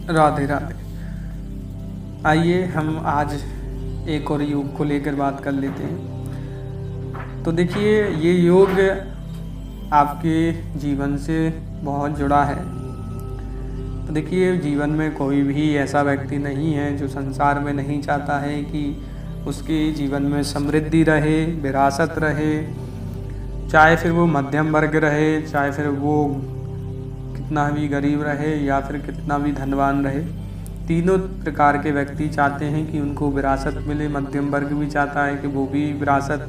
राधे राधे। आइए हम आज एक और योग को लेकर बात कर लेते हैं। तो देखिए, ये योग आपके जीवन से बहुत जुड़ा है। तो देखिए, जीवन में कोई भी ऐसा व्यक्ति नहीं है जो संसार में नहीं चाहता है कि उसके जीवन में समृद्धि रहे, विरासत रहे, चाहे फिर वो मध्यम वर्ग रहे, चाहे फिर वो कितना भी गरीब रहे या फिर कितना भी धनवान रहे। तीनों प्रकार के व्यक्ति चाहते हैं कि उनको विरासत मिले। मध्यम वर्ग भी चाहता है कि वो भी विरासत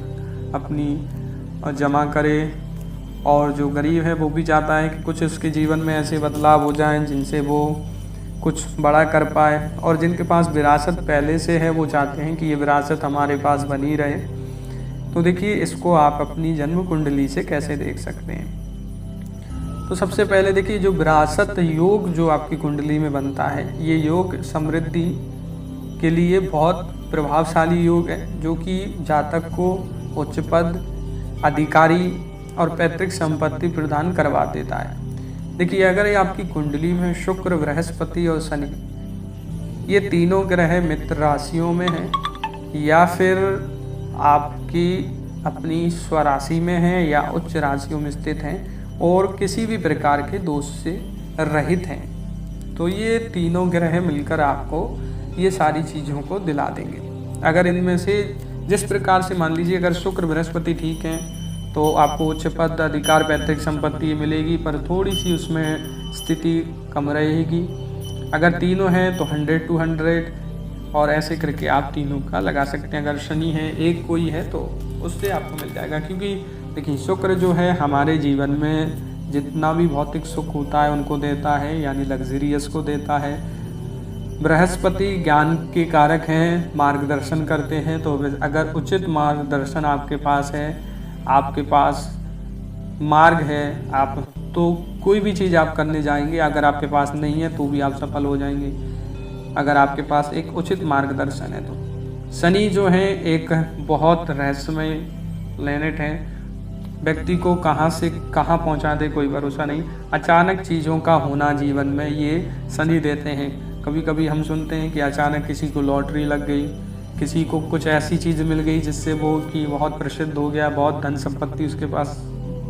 अपनी जमा करे, और जो गरीब है वो भी चाहता है कि कुछ उसके जीवन में ऐसे बदलाव हो जाएं जिनसे वो कुछ बड़ा कर पाए। और जिनके पास विरासत पहले से है वो चाहते हैं कि ये विरासत हमारे पास बनी रहे। तो देखिए, इसको आप अपनी जन्म कुंडली से कैसे देख सकते हैं। तो सबसे पहले देखिए, जो विरासत योग जो आपकी कुंडली में बनता है, ये योग समृद्धि के लिए बहुत प्रभावशाली योग है, जो कि जातक को उच्च पद, अधिकारी और पैतृक संपत्ति प्रदान करवा देता है। देखिए, अगर ये आपकी कुंडली में शुक्र, बृहस्पति और शनि, ये तीनों ग्रह मित्र राशियों में हैं या फिर आपकी अपनी स्वराशि में हैं या उच्च राशियों में स्थित हैं और किसी भी प्रकार के दोष से रहित हैं, तो ये तीनों ग्रह मिलकर आपको ये सारी चीज़ों को दिला देंगे। अगर इनमें से जिस प्रकार से मान लीजिए, अगर शुक्र बृहस्पति ठीक हैं तो आपको उच्च पद, अधिकार, पैतृक संपत्ति मिलेगी, पर थोड़ी सी उसमें स्थिति कम रहेगी। अगर तीनों हैं तो 100 to 100 और ऐसे करके आप तीनों का लगा सकते हैं। अगर शनि है, एक कोई है, तो उससे आपको मिल जाएगा। क्योंकि देखिए, शुक्र जो है हमारे जीवन में जितना भी भौतिक सुख होता है उनको देता है, यानी लग्जरियस को देता है। बृहस्पति ज्ञान के कारक हैं, मार्गदर्शन करते हैं। तो अगर उचित मार्गदर्शन आपके पास है, आपके पास मार्ग है, आप तो कोई भी चीज़ आप करने जाएंगे। अगर आपके पास नहीं है तो भी आप सफल हो जाएंगे, अगर आपके पास एक उचित मार्गदर्शन है तो। शनि जो है एक बहुत रहस्यमय प्लेनेट है, व्यक्ति को कहाँ से कहाँ पहुँचा दे कोई भरोसा नहीं। अचानक चीज़ों का होना जीवन में ये शनि देते हैं। कभी कभी हम सुनते हैं कि अचानक किसी को लॉटरी लग गई, किसी को कुछ ऐसी चीज़ मिल गई जिससे वो कि बहुत प्रसिद्ध हो गया, बहुत धन संपत्ति उसके पास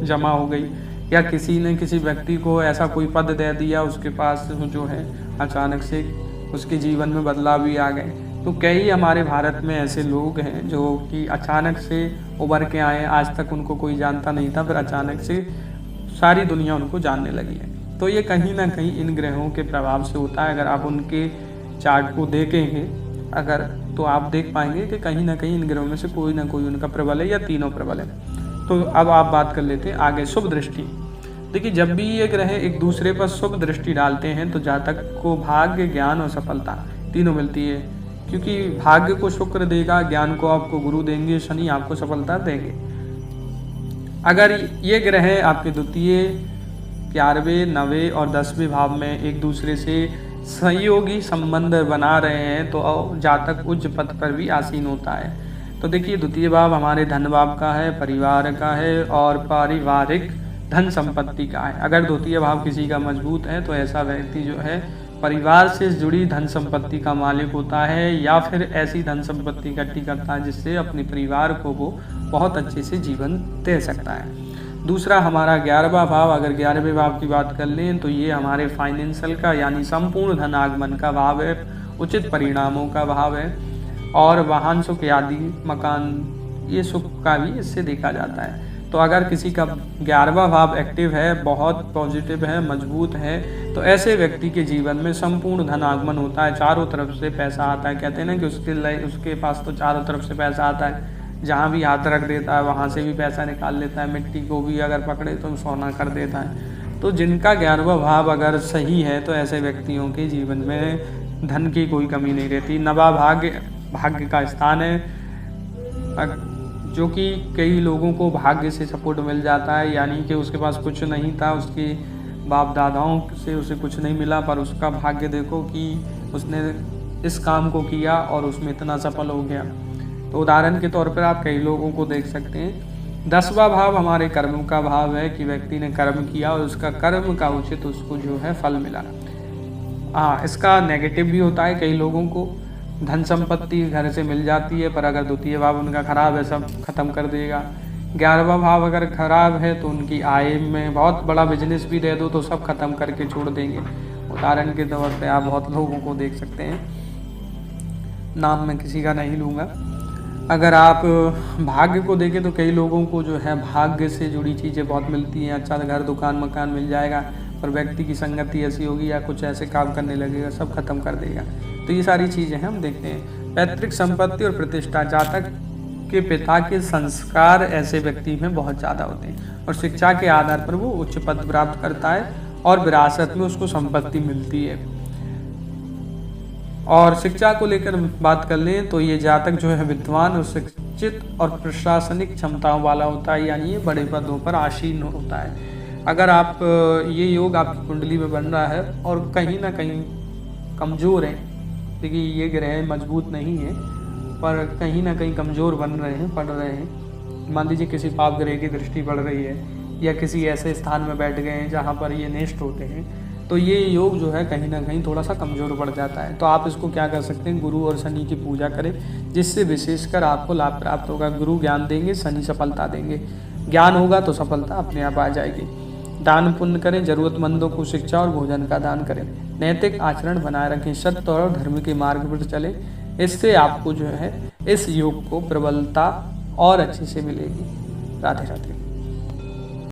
जमा हो गई, या किसी ने किसी व्यक्ति को ऐसा कोई पद दे दिया, उसके पास जो है अचानक से उसके जीवन में बदलाव भी आ गए। तो कई हमारे भारत में ऐसे लोग हैं जो कि अचानक से उभर के आए, आज तक उनको कोई जानता नहीं था, फिर अचानक से सारी दुनिया उनको जानने लगी है। तो ये कहीं ना कहीं इन ग्रहों के प्रभाव से होता है। अगर आप उनके चार्ट को देखेंगे अगर, तो आप देख पाएंगे कि कहीं ना कहीं इन ग्रहों में से कोई ना कोई उनका प्रबल है या तीनों प्रबल है। तो अब आप बात कर लेते हैं आगे शुभ दृष्टि। देखिए, जब भी ये ग्रह एक दूसरे पर शुभ दृष्टि डालते हैं तो जातक को भाग्य, ज्ञान और सफलता तीनों मिलती है। क्योंकि भाग्य को शुक्र देगा, ज्ञान को आपको गुरु देंगे, शनि आपको सफलता देंगे। अगर ये ग्रह आपके द्वितीय, 11वें, 9वें और 10वें भाव में एक दूसरे से सहयोगी संबंध बना रहे हैं तो जातक उच्च पद पर भी आसीन होता है। तो देखिए, द्वितीय भाव हमारे धन भाव का है, परिवार का है और पारिवारिक धन संपत्ति का है। अगर द्वितीय भाव किसी का मजबूत है तो ऐसा व्यक्ति जो है परिवार से जुड़ी धन संपत्ति का मालिक होता है, या फिर ऐसी धन संपत्ति इकट्ठी करता है जिससे अपने परिवार को वो बहुत अच्छे से जीवन दे सकता है। दूसरा हमारा 11वां भाव, अगर 11वें भाव की बात कर लें तो ये हमारे फाइनेंशियल का यानी संपूर्ण धन आगमन का भाव है, उचित परिणामों का भाव है, और वाहन सुख आदि, मकान, ये सुख का भी इससे देखा जाता है। तो अगर किसी का 11वां भाव एक्टिव है, बहुत पॉजिटिव है, मजबूत है, तो ऐसे व्यक्ति के जीवन में संपूर्ण धन आगमन होता है, चारों तरफ से पैसा आता है। कहते हैं ना कि उसके पास तो चारों तरफ से पैसा आता है, जहाँ भी हाथ रख देता है वहाँ से भी पैसा निकाल लेता है, मिट्टी को भी अगर पकड़े तो सोना कर देता है। तो जिनका 11वां भाव अगर सही है तो ऐसे व्यक्तियों के जीवन में धन की कोई कमी नहीं रहती। 9वां भाग्य का स्थान है, जो कि कई लोगों को भाग्य से सपोर्ट मिल जाता है, यानी कि उसके पास कुछ नहीं था, उसके बाप दादाओं से उसे कुछ नहीं मिला, पर उसका भाग्य देखो कि उसने इस काम को किया और उसमें इतना सफल हो गया। तो उदाहरण के तौर पर आप कई लोगों को देख सकते हैं। 10वां भाव हमारे कर्म का भाव है कि व्यक्ति ने कर्म किया और उसका कर्म का उचित उसको जो है फल मिला। हाँ, इसका नेगेटिव भी होता है। कई लोगों को धन संपत्ति घर से मिल जाती है, पर अगर द्वितीय भाव उनका खराब है, सब खत्म कर देगा। 11वां भाव अगर खराब है तो उनकी आय में बहुत बड़ा बिजनेस भी दे दो तो सब खत्म करके छोड़ देंगे। उदाहरण के तौर पे आप बहुत लोगों को देख सकते हैं, नाम मैं किसी का नहीं लूँगा। अगर आप भाग्य को देखें तो कई लोगों को जो है भाग्य से जुड़ी चीज़ें बहुत मिलती हैं, अच्छा घर दुकान मकान मिल जाएगा, पर व्यक्ति की संगति ऐसी होगी या कुछ ऐसे काम करने लगेगा, सब खत्म कर देगा। तो ये सारी चीज़ें हम देखते हैं। पैतृक संपत्ति और प्रतिष्ठा, जातक के पिता के संस्कार ऐसे व्यक्ति में बहुत ज़्यादा होते हैं और शिक्षा के आधार पर वो उच्च पद प्राप्त करता है और विरासत में उसको संपत्ति मिलती है। और शिक्षा को लेकर बात कर लें तो ये जातक जो है विद्वान और शिक्षित और प्रशासनिक क्षमताओं वाला होता है, यानी ये बड़े पदों पर आसीन होता है। अगर आप ये योग आपकी कुंडली में बन रहा है और कहीं ना कहीं कमज़ोर है, देखिए ये ग्रह मजबूत नहीं है पर कहीं ना कहीं कमज़ोर बन रहे हैं, पड़ रहे हैं, मान लीजिए किसी पाप ग्रह की दृष्टि पड़ रही है या किसी ऐसे स्थान में बैठ गए हैं जहाँ पर ये नेष्ट होते हैं, तो ये योग जो है कहीं ना कहीं थोड़ा सा कमज़ोर पड़ जाता है। तो आप इसको क्या कर सकते हैं, गुरु और शनि की पूजा करें, जिससे विशेषकर आपको लाभ प्राप्त होगा। गुरु ज्ञान देंगे, शनि सफलता देंगे। ज्ञान होगा तो सफलता अपने आप आ जाएगी। दान पुण्य करें, ज़रूरतमंदों को शिक्षा और भोजन का दान करें। नैतिक आचरण बनाए रखें, सत्य और धर्म के मार्ग पर चलें। इससे आपको जो है इस योग को प्रबलता और अच्छे से मिलेगी। राधे राधे।